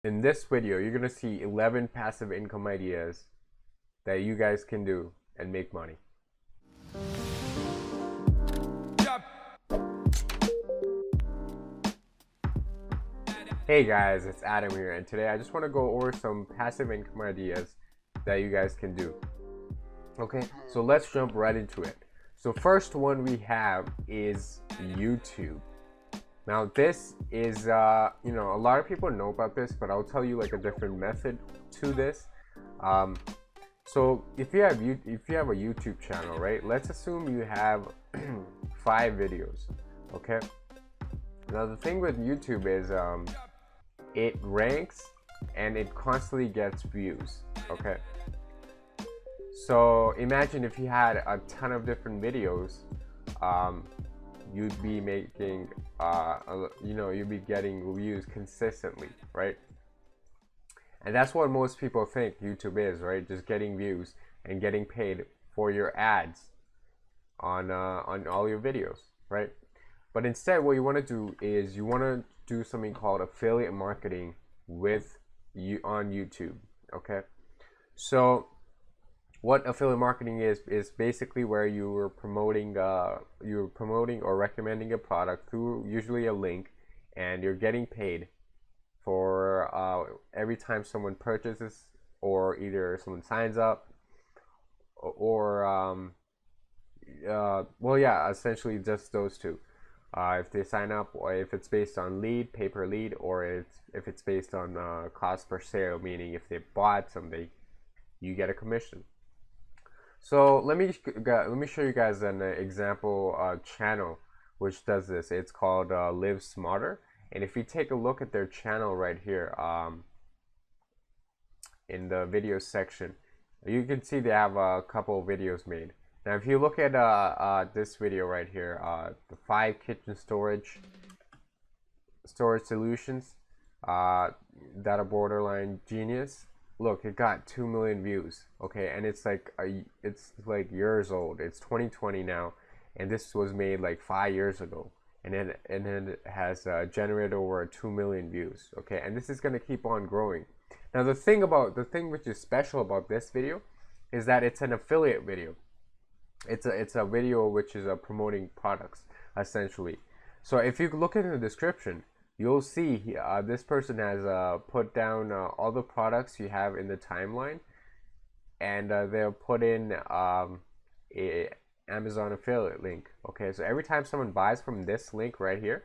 In this video, you're going to see 11 passive income ideas that you guys can do and make money. Hey guys, it's Adam here, and today I just want to go over some passive income ideas that you guys can do. Okay, so let's jump right into it. So first one we have is YouTube. Now this is, a lot of people know about this, but I'll tell you like a different method to this. So if you have a YouTube channel, right? Let's assume you have 5 videos. Okay. Now the thing with YouTube is it ranks and it constantly gets views. Okay. So imagine if you had a ton of different videos, you'd be making, you'd be getting views consistently, right? And that's what most people think YouTube is, right? Just getting views and getting paid for your ads on all your videos, right? But instead, what you want to do is you want to do something called affiliate marketing with you on YouTube. Okay, so what affiliate marketing is basically where you're promoting or recommending a product through usually a link, and you're getting paid for every time someone purchases, or either someone signs up, or essentially just those two. If they sign up, or if it's based on pay per lead, or if it's based on cost per sale, meaning if they bought something, you get a commission. So let me show you guys an example channel which does this. It's called Live Smarter, and if you take a look at their channel right here, in the video section, you can see they have a couple of videos made. Now if you look at this video right here, the 5 kitchen storage solutions that are borderline genius, look, it got 2 million views. Okay, and it's like years old. It's 2020 now, and this was made like 5 years ago, and then it has generated over 2 million views. Okay, and this is going to keep on growing. Now the thing which is special about this video is that it's an affiliate video. It's a video which is promoting products essentially. So if you look in the description, you'll see this person has put down all the products you have in the timeline, and they'll put in a Amazon affiliate link. Okay, so every time someone buys from this link right here,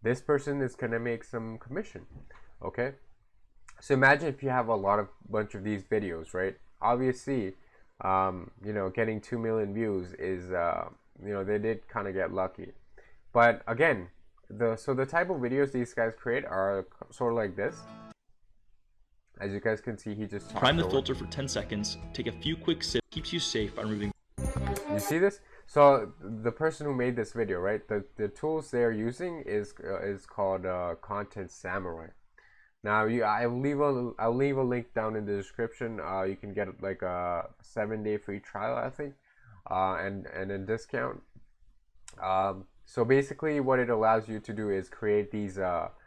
this person is gonna make some commission. Okay, so imagine if you have a bunch of these videos, right? Obviously, getting 2 million views is, they did kind of get lucky. But again, the type of videos these guys create are sort of like this. As you guys can see, he just prime the filter for 10 seconds, take a few quick sips, keeps you safe by removing. You see this? So the person who made this video, right, the tools they're using is called Content Samurai. Now I'll leave a link down in the description. You can get like a 7-day free trial, I think, and a discount. So basically, what it allows you to do is create these amazing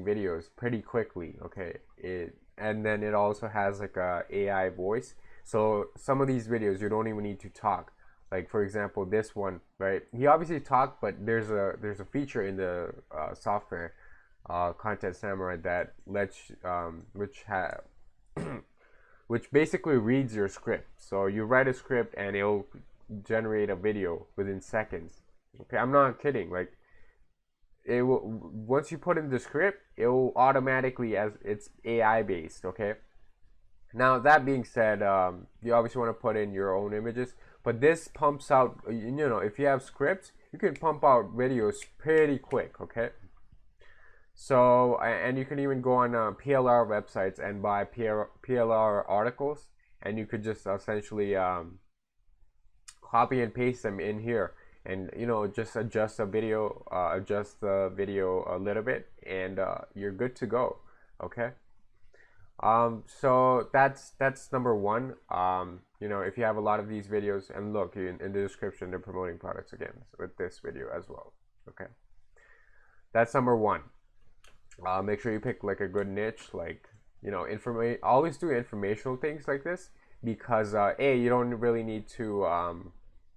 videos pretty quickly. Okay, and then it also has like a AI voice. So some of these videos you don't even need to talk. Like for example, this one, right? He obviously talked, but there's a feature in the software, Content Samurai, that lets which basically reads your script. So you write a script and it'll generate a video within seconds. Okay, I'm not kidding. Like, it will, once you put in the script, it will automatically, as it's AI based. Okay, now that being said, you obviously want to put in your own images, but this pumps out, if you have scripts, you can pump out videos pretty quick. Okay, so, and you can even go on PLR websites and buy PLR articles, and you could just essentially copy and paste them in here, and just adjust the video a little bit, and you're good to go. Okay, so that's number one. If you have a lot of these videos, and look in the description, they're promoting products again with this video as well. Okay, that's number one. Make sure you pick like a good niche, like, you know, always do informational things like this, because you don't really need to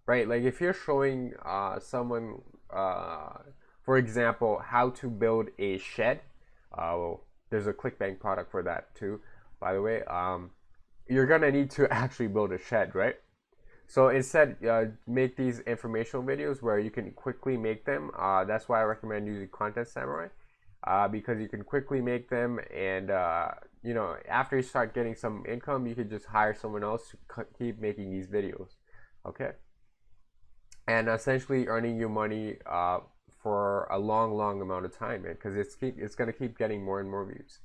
right, like if you're showing someone for example, how to build a shed. Well, there's a ClickBank product for that too, by the way. You're gonna need to actually build a shed, right? So instead, make these informational videos where you can quickly make them. That's why I recommend using Content Samurai, because you can quickly make them, and you know, after you start getting some income, you can just hire someone else to keep making these videos, okay? And essentially earning you money for a long amount of time, because it's gonna keep getting more and more views.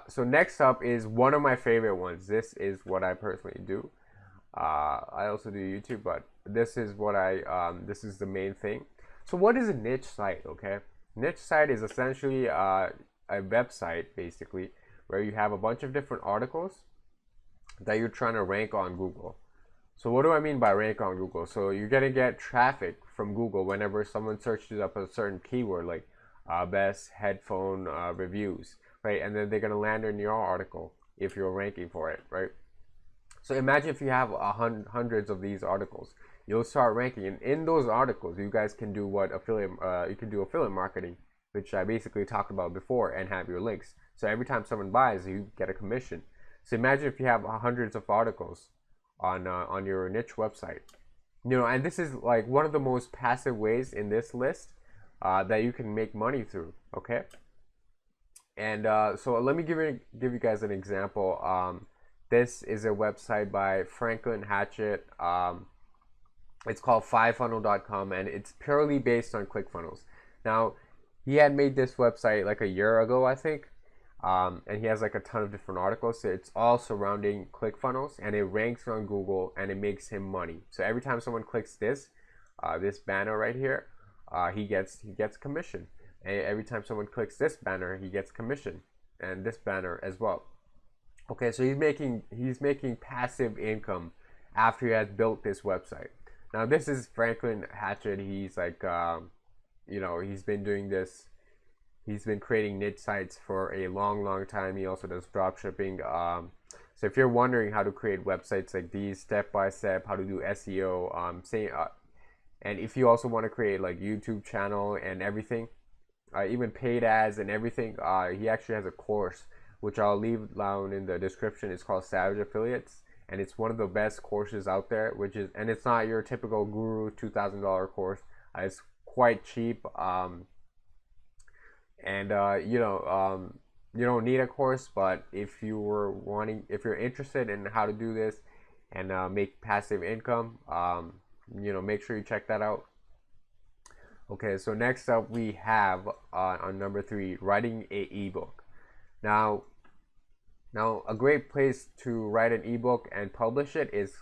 So next up is one of my favorite ones. This is what I personally do. I also do YouTube, but this is what this is the main thing. So what is a niche site? Okay, niche site is essentially a website basically where you have a bunch of different articles that you're trying to rank on Google. So what do I mean by rank on Google? So you're gonna get traffic from Google whenever someone searches up a certain keyword, like best headphone reviews, right? And then they're gonna land in your article if you're ranking for it, right? So imagine if you have hundreds of these articles, you'll start ranking, and in those articles, you guys can do what affiliate you can do affiliate marketing, which I basically talked about before, and have your links. So every time someone buys, you get a commission. So imagine if you have hundreds of articles on your niche website, you know, and this is like one of the most passive ways in this list that you can make money through. Okay, and so let me give you guys an example. This is a website by Franklin Hatchett. It's called 5funnel.com, and it's purely based on ClickFunnels. Now, he had made this website like a year ago, I think, and he has like a ton of different articles. So it's all surrounding ClickFunnels, and it ranks on Google, and it makes him money. So every time someone clicks this banner right here, he gets commission. And every time someone clicks this banner, he gets commission, and this banner as well. Okay, so he's making passive income after he has built this website. Now this is Franklin Hatchett. He's like, you know, he's been doing this. He's been creating niche sites for a long time. He also does dropshipping. So if you're wondering how to create websites like these, step by step, how to do SEO, and if you also want to create like YouTube channel and everything, even paid ads and everything, he actually has a course which I'll leave down in the description. It's called Savage Affiliates, and it's one of the best courses out there. And it's not your typical guru $2,000 course. It's quite cheap, and you don't need a course, but if you're interested in how to do this and make passive income, you know, make sure you check that out. Okay, so next up we have on number 3, writing a ebook. Now a great place to write an ebook and publish it is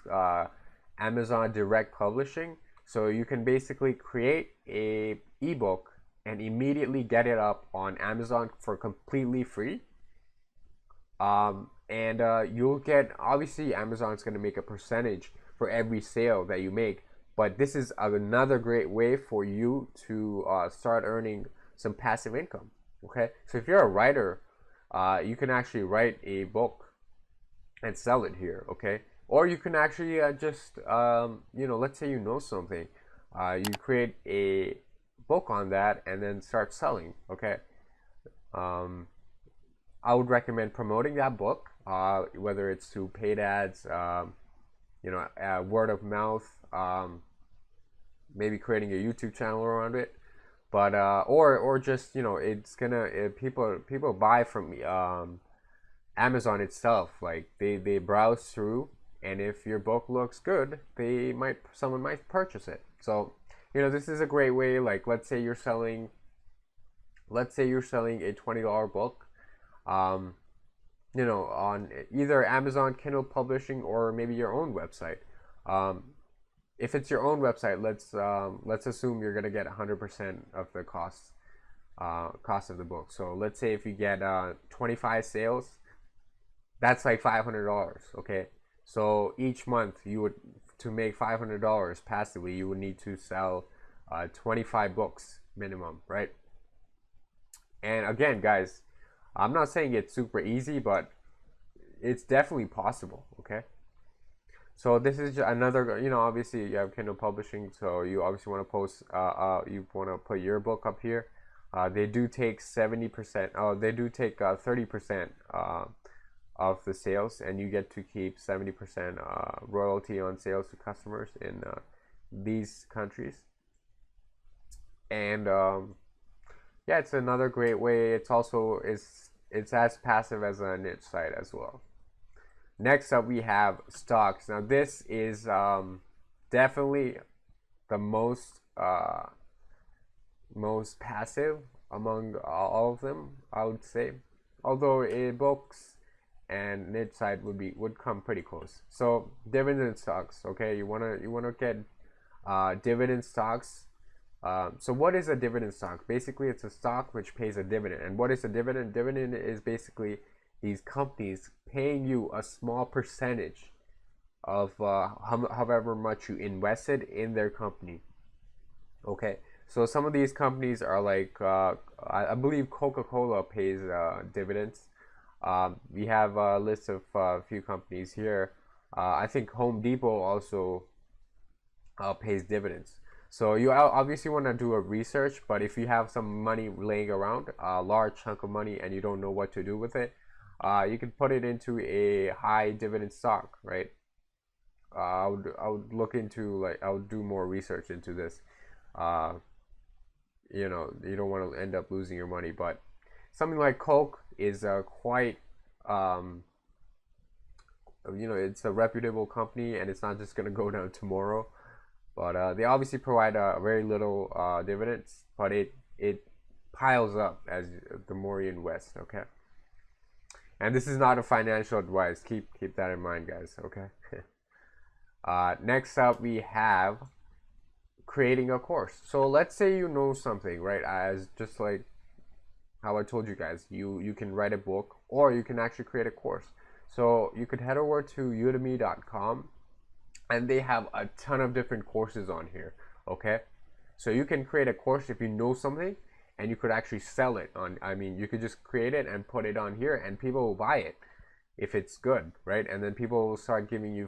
Amazon Direct Publishing. So you can basically create a ebook and immediately get it up on Amazon for completely free. And you'll get, obviously Amazon's going to make a percentage for every sale that you make, but this is another great way for you to start earning some passive income. Okay, so if you're a writer, you can actually write a book and sell it here. Okay, or you can actually just you know, let's say you know something, you create a book on that and then start selling. Okay, I would recommend promoting that book, whether it's through paid ads, you know, word of mouth, maybe creating a YouTube channel around it. But or just, you know, it's gonna people buy from Amazon itself. Like they browse through, and if your book looks good, someone might purchase it. So, you know, this is a great way. Like let's say you're selling a $20 book, you know, on either Amazon Kindle Publishing or maybe your own website. If it's your own website, let's assume you're gonna get 100% of the cost of the book. So let's say if you get 25 sales, that's like $500. Okay, so each month to make $500 passively, you would need to sell 25 books minimum, right? And again, guys, I'm not saying it's super easy, but it's definitely possible. Okay. So this is another, obviously you have Kindle publishing, so you obviously want to post, you want to put your book up here. They do take 70%. Oh, they do take 30% of the sales, and you get to keep 70% royalty on sales to customers in these countries. And yeah, it's another great way. It's as passive as a niche site as well. Next up, we have stocks. Now, this is definitely the most passive among all of them, I would say. Although eBooks and niche site would come pretty close. So dividend stocks. Okay, you wanna get dividend stocks. So what is a dividend stock? Basically, it's a stock which pays a dividend. And what is a dividend? Dividend is basically these companies paying you a small percentage of however much you invested in their company. Okay, so some of these companies are like I believe Coca-Cola pays dividends. We have a list of a few companies here. I think Home Depot also pays dividends. So you obviously want to do a research, but if you have some money laying around, a large chunk of money, and you don't know what to do with it, you can put it into a high dividend stock, right? I would look into, like, I would do more research into this. Uh, you don't want to end up losing your money, but something like Coke is quite it's a reputable company, and it's not just gonna go down tomorrow. But they obviously provide very little dividends, but it piles up as the more you invest. Okay, and this is not a financial advice. Keep that in mind, guys. Okay. Next up, we have creating a course. So let's say you know something, right? As just like how I told you guys, you can write a book, or you can actually create a course. So you could head over to udemy.com, and they have a ton of different courses on here. Okay, so you can create a course if you know something, and you could actually sell it on, I mean, you could just create it and put it on here, and people will buy it if it's good, right? And then people will start giving you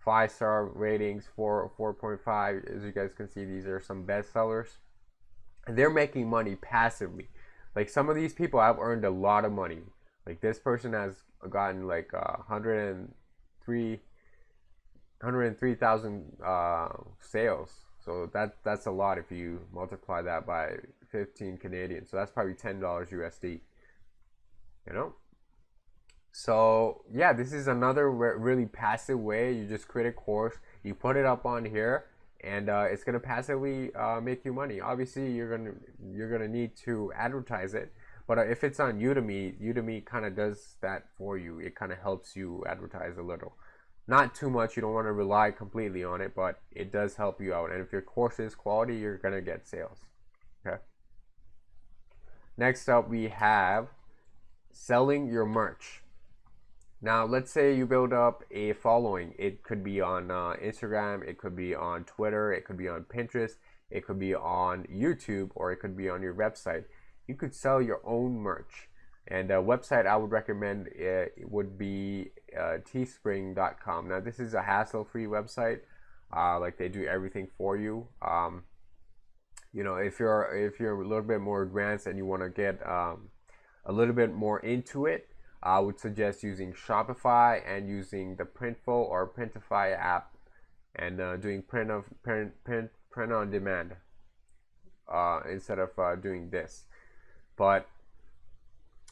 5-star ratings, 4.5. As you guys can see, these are some bestsellers, and they're making money passively. Like, some of these people have earned a lot of money. Like, this person has gotten like 103,000 sales. So that's a lot if you multiply that by 15 Canadian. So that's probably $10 USD. You know. So yeah, this is another really passive way. You just create a course, you put it up on here, and it's gonna passively make you money. Obviously, you're gonna need to advertise it, but if it's on Udemy, Udemy kind of does that for you. It kind of helps you advertise a little, not too much. You don't want to rely completely on it, but it does help you out. And if your course is quality, you're gonna get sales. Okay. Next up, we have selling your merch. Now, let's say you build up a following. It could be on Instagram, it could be on Twitter, it could be on Pinterest, it could be on YouTube, or it could be on your website. You could sell your own merch. And a website I would recommend would be teespring.com. Now, this is a hassle-free website. Like, they do everything for you. If you're a little bit more advanced and you want to get a little bit more into it, I would suggest using Shopify and using the Printful or Printify app, and doing print on demand instead of doing this. But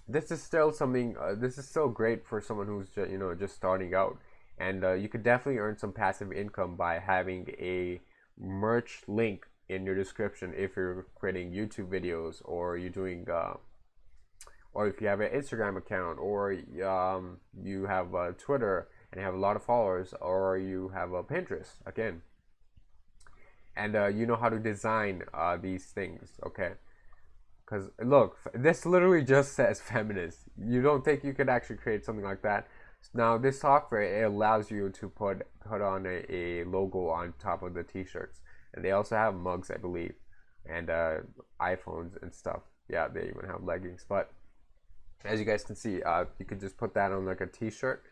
this is still something. This is still great for someone who's just starting out, and you could definitely earn some passive income by having a merch link in your description if you're creating YouTube videos, or you're doing or if you have an Instagram account, or you have Twitter and you have a lot of followers, or you have a Pinterest again, and you know how to design these things. Okay, because look, this literally just says feminist. You don't think you could actually create something like that? Now, this software, it allows you to put on a logo on top of the t-shirts, and they also have mugs, I believe, and iPhones and stuff. Yeah, they even have leggings. But as you guys can see, you could just put that on like a t-shirt,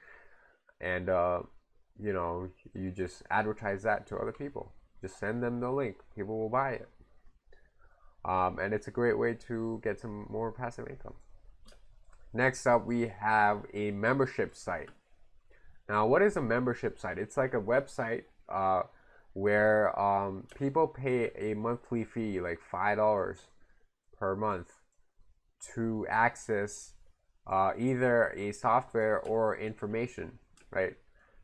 and you know, you just advertise that to other people. Just send them the link. People will buy it. And it's a great way to get some more passive income. Next up, we have a membership site. Now, what is a membership site? It's like a website where people pay a monthly fee, like $5 per month, to access either a software or information, right?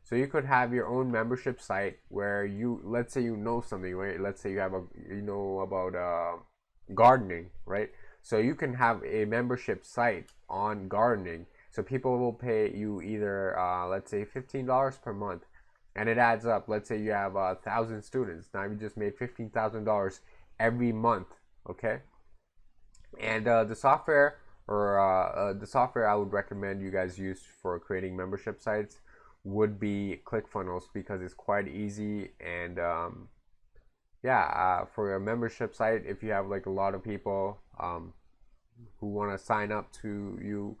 So you could have your own membership site where you, let's say you know something, right? Let's say you know about gardening, right? So you can have a membership site on gardening. So people will pay you either, let's say $15 per month, and it adds up. Let's say you have 1,000 students. Now you just made $15,000 every month, okay? And the software the software I would recommend you guys use for creating membership sites would be ClickFunnels, because it's quite easy. And yeah, for a membership site, if you have like a lot of people who want to sign up to you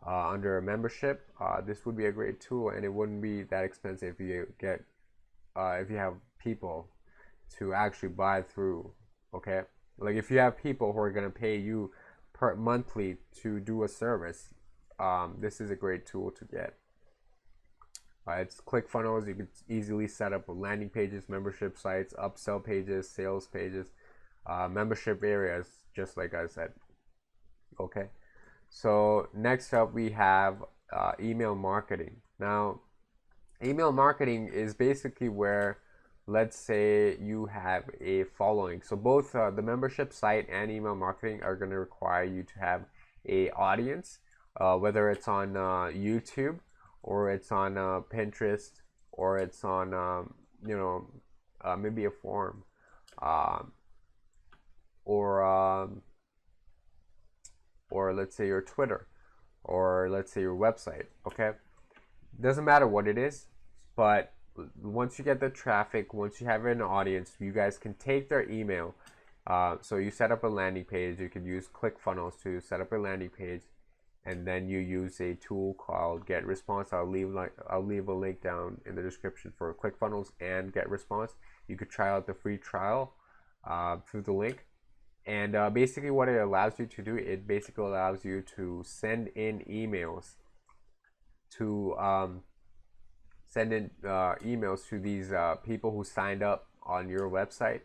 under a membership, this would be a great tool, and it wouldn't be that expensive if you have people to actually buy through. Okay, like if you have people who are gonna pay you per monthly to do a service, this is a great tool to get. It's ClickFunnels. You could easily set up landing pages, membership sites, upsell pages, sales pages, membership areas, just like I said. Okay, so next up we have email marketing. Now, email marketing is basically where, let's say you have a following. So both the membership site and email marketing are going to require you to have a audience, whether it's on YouTube, or it's on Pinterest, or it's on maybe a forum, um, or or let's say your Twitter, or let's say your website. Okay, doesn't matter what it is, but once you get the traffic, once you have an audience, you guys can take their email. So you set up a landing page. You could use ClickFunnels to set up a landing page, and then you use a tool called Get Response. I'll leave a link down in the description for ClickFunnels and Get Response. You could try out the free trial through the link. And basically what it allows you to do, it basically allows you to send in emails to these people who signed up on your website.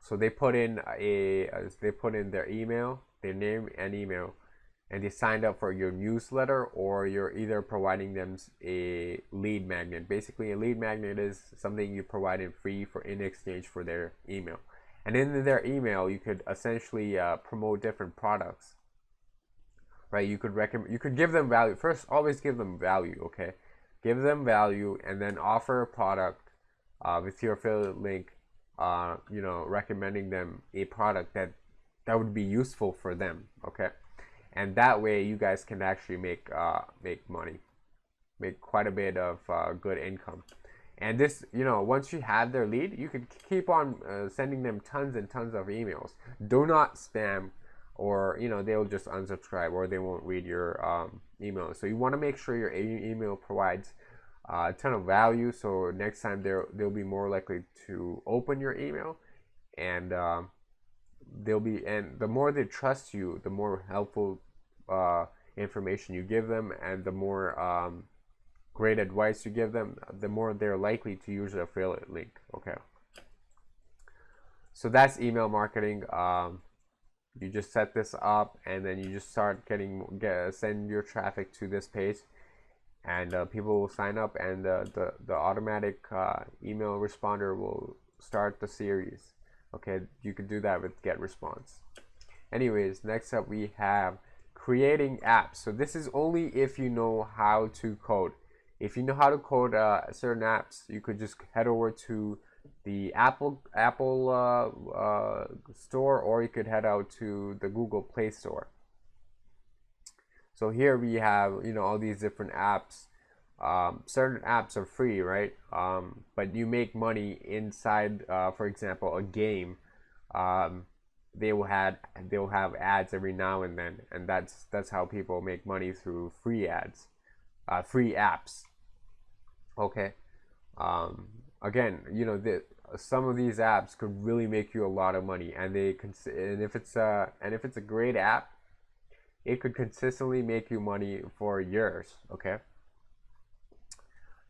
So they put in their email, their name and email, and they signed up for your newsletter, or you're either providing them a lead magnet. Basically, a lead magnet is something you provide in free in exchange for their email. And in their email, you could essentially promote different products, right? You could give them value. First, always give them value, okay? Give them value, and then offer a product with your affiliate link, recommending them a product that would be useful for them, okay? And that way, you guys can actually make money, make quite a bit of good income. And this, once you have their lead, you can keep on sending them tons and tons of emails. Do not spam, or they'll just unsubscribe, or they won't read your email. So you want to make sure your email provides a ton of value, so next time they'll be more likely to open your email, and the more they trust you, the more helpful information you give them, and the more great advice you give them, the more they're likely to use the affiliate link. Okay, so that's email marketing. You just set this up, and then you just start send your traffic to this page, and people will sign up, and the automatic email responder will start the series. Okay, you could do that with Get Response. Anyways, next up we have creating apps. So this is only if you know how to code. If you know how to code certain apps, you could just head over to the Apple store, or you could head out to the Google Play Store. So here we have all these different apps. Certain apps are free, right? But you make money inside, for example, a game. they'll have ads every now and then, and that's how people make money through free ads, free apps. Okay. um, Again, some of these apps could really make you a lot of money, and if it's a great app, it could consistently make you money for years. Okay.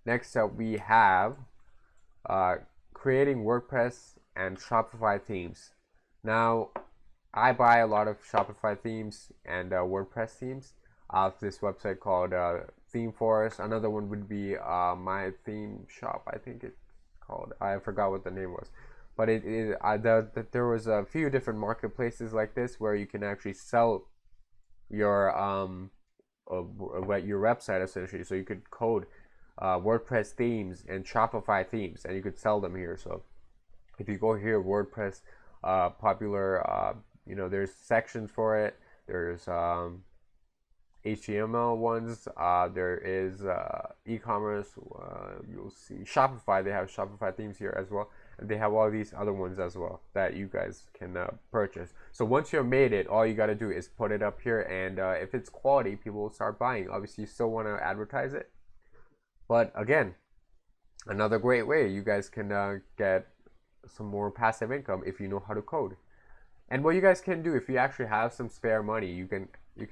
Next up, we have uh, creating WordPress and Shopify themes. Now, I buy a lot of Shopify themes and WordPress themes off this website called Theme Forest. Another one would be My Theme Shop, I think it's called. I forgot what the name was. But there was a few different marketplaces like this where you can actually sell your your website essentially. So you could code WordPress themes and Shopify themes, and you could sell them here. So if you go here, WordPress popular, there's sections for it. There's HTML ones. There is e-commerce. You'll see Shopify. They have Shopify themes here as well, and they have all these other ones as well that you guys can purchase. So once you've made it, all you got to do is put it up here, and if it's quality, people will start buying. Obviously, you still want to advertise it, but again, another great way you guys can get some more passive income if you know how to code. And what you guys can do, if you actually have some spare money, you can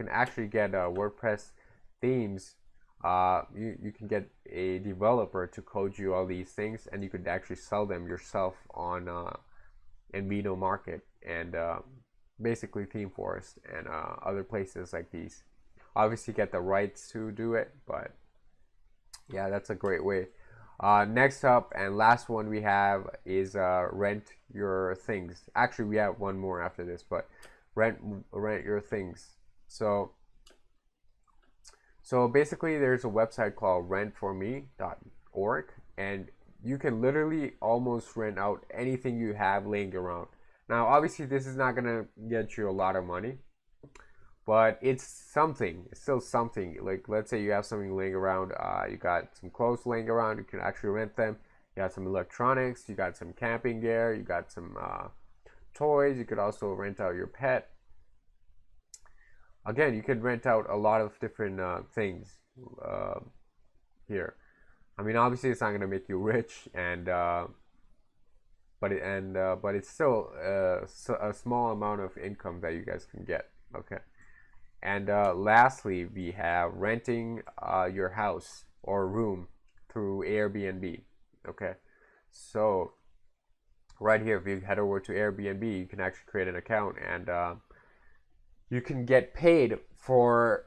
actually get WordPress themes. You can get a developer to code you all these things, and you could actually sell them yourself on Envino Market and basically Theme Forest and other places like these. Obviously, get the rights to do it, but yeah, that's a great way. Next up and last one we have is rent your things. Actually, we have one more after this, but rent your things. So basically, there's a website called rentforme.org, and you can literally almost rent out anything you have laying around. Now, obviously, this is not gonna get you a lot of money, but it's something. It's still something. Like, let's say you have something laying around. You got some clothes laying around. You can actually rent them. You got some electronics. You got some camping gear. You got some toys. You could also rent out your pet. Again, you could rent out a lot of different things here. I mean, obviously, it's not gonna make you rich, and but it's still a small amount of income that you guys can get. Okay. And lastly, we have renting your house or room through Airbnb. Okay, so right here, if you head over to Airbnb, you can actually create an account, and you can get paid for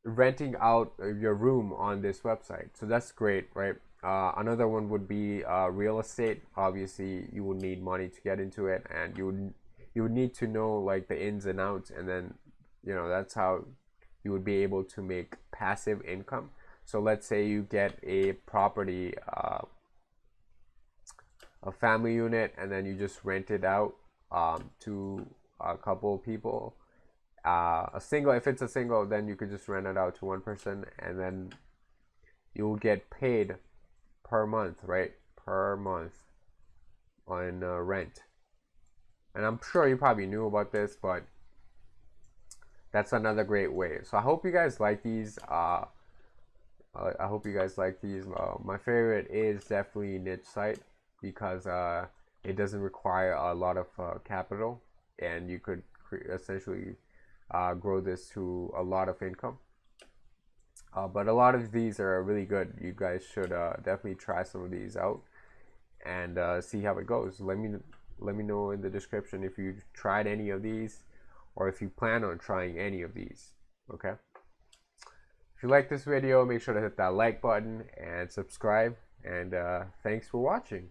renting out your room on this website. So that's great, right? Another one would be real estate. Obviously, you would need money to get into it, and you would need to know like the ins and outs, and then that's how you would be able to make passive income. So let's say you get a property, a family unit, and then you just rent it out to a couple of people. If it's a single, then you could just rent it out to one person, and then you will get paid per month, right? Per month on rent. And I'm sure you probably knew about this, but that's another great way. So I hope you guys like these. I hope you guys like these. My favorite is definitely niche site because it doesn't require a lot of capital, and you could essentially grow this to a lot of income. But a lot of these are really good. You guys should definitely try some of these out and see how it goes. Let me know in the description if you tried any of these, or if you plan on trying any of these. Okay, if you like this video, make sure to hit that like button and subscribe, and thanks for watching.